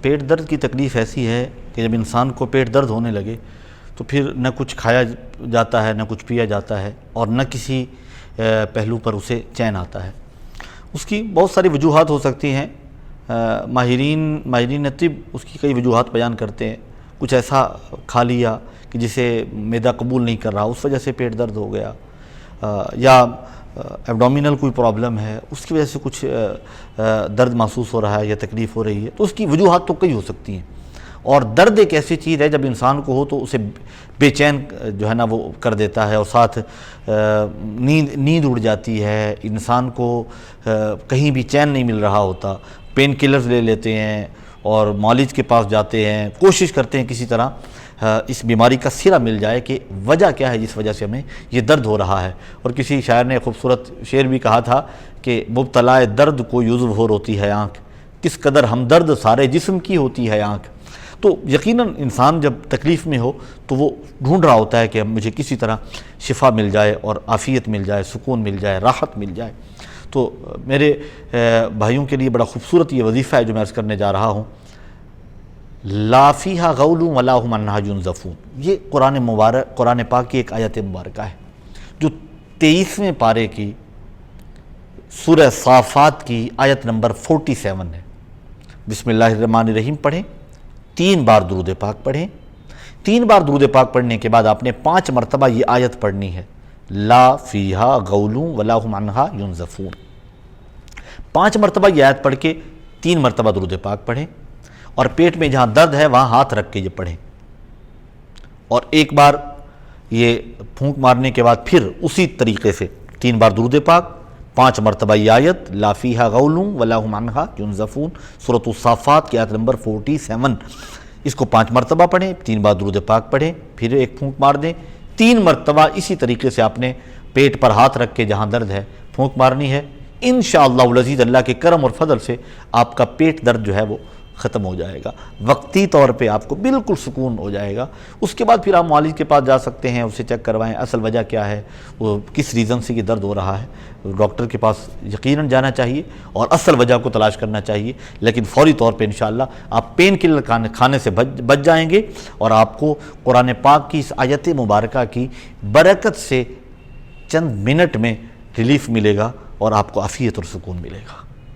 پیٹ درد کی تکلیف ایسی ہے کہ جب انسان کو پیٹ درد ہونے لگے تو پھر نہ کچھ کھایا جاتا ہے، نہ کچھ پیا جاتا ہے، اور نہ کسی پہلو پر اسے چین آتا ہے۔ اس کی بہت ساری وجوہات ہو سکتی ہیں۔ ماہرین طب اس کی کئی وجوہات بیان کرتے ہیں۔ کچھ ایسا کھا لیا کہ جسے معدہ قبول نہیں کر رہا، اس وجہ سے پیٹ درد ہو گیا، یا ایبڈومینل کوئی پرابلم ہے، اس کی وجہ سے کچھ درد محسوس ہو رہا ہے یا تکلیف ہو رہی ہے، تو اس کی وجوہات تو کئی ہو سکتی ہیں۔ اور درد ایک ایسی چیز ہے جب انسان کو ہو تو اسے بے چین جو ہے نا وہ کر دیتا ہے، اور ساتھ نیند اڑ جاتی ہے، انسان کو کہیں بھی چین نہیں مل رہا ہوتا، پین کلرز لے لیتے ہیں اور معالج کے پاس جاتے ہیں، کوشش کرتے ہیں کسی طرح اس بیماری کا سرا مل جائے کہ وجہ کیا ہے جس وجہ سے ہمیں یہ درد ہو رہا ہے۔ اور کسی شاعر نے خوبصورت شعر بھی کہا تھا کہ مبتلا درد کو یذب ہو روتی ہے آنکھ، کس قدر ہمدرد سارے جسم کی ہوتی ہے آنکھ۔ تو یقیناً انسان جب تکلیف میں ہو تو وہ ڈھونڈ رہا ہوتا ہے کہ مجھے کسی طرح شفا مل جائے اور عافیت مل جائے، سکون مل جائے، راحت مل جائے۔ تو میرے بھائیوں کے لیے بڑا خوبصورت یہ وظیفہ ہے جو میں عرض کرنے جا رہا ہوں، لا فیہا غول ولا ھم عنہا ینزفون۔ یہ قرآن پاک کی ایک آیت مبارکہ ہے جو 23ویں پارے کی سورہ صافات کی آیت نمبر 47 ہے۔ بسم اللہ الرحمن الرحیم پڑھیں، 3 بار درود پاک پڑھیں۔ 3 بار درود پاک پڑھنے کے بعد آپ نے 5 مرتبہ یہ آیت پڑھنی ہے، لا فیہا غول ولا ھم عنہا ینزفون۔ 5 مرتبہ یہ آیت پڑھ کے 3 مرتبہ درود پاک پڑھیں، اور پیٹ میں جہاں درد ہے وہاں ہاتھ رکھ کے یہ پڑھیں، اور ایک بار یہ پھونک مارنے کے بعد پھر اسی طریقے سے 3 بار درود پاک، 5 مرتبہ یہ آیت لا فیہا غول ولا ھم عنہا ینزفون، سورۃ الصافات کی آیت نمبر 47۔ اس کو 5 مرتبہ پڑھیں، 3 بار درود پاک پڑھیں، پھر ایک پھونک مار دیں، 3 مرتبہ اسی طریقے سے آپ نے پیٹ پر ہاتھ رکھ کے جہاں درد ہے پھونک مارنی ہے۔ انشاءاللہ العزیز اللہ کے کرم اور فضل سے آپ کا پیٹ درد جو ہے وہ ختم ہو جائے گا، وقتی طور پہ آپ کو بالکل سکون ہو جائے گا۔ اس کے بعد پھر آپ معالج کے پاس جا سکتے ہیں، اسے چیک کروائیں اصل وجہ کیا ہے، وہ کس ریزن سے یہ درد ہو رہا ہے۔ ڈاکٹر کے پاس یقیناً جانا چاہیے اور اصل وجہ کو تلاش کرنا چاہیے، لیکن فوری طور پہ انشاءاللہ آپ پین کلر کھانے سے بچ جائیں گے، اور آپ کو قرآن پاک کی اس آیت مبارکہ کی برکت سے چند منٹ میں ریلیف ملے گا، اور آپ کو عافیت اور سکون ملے گا۔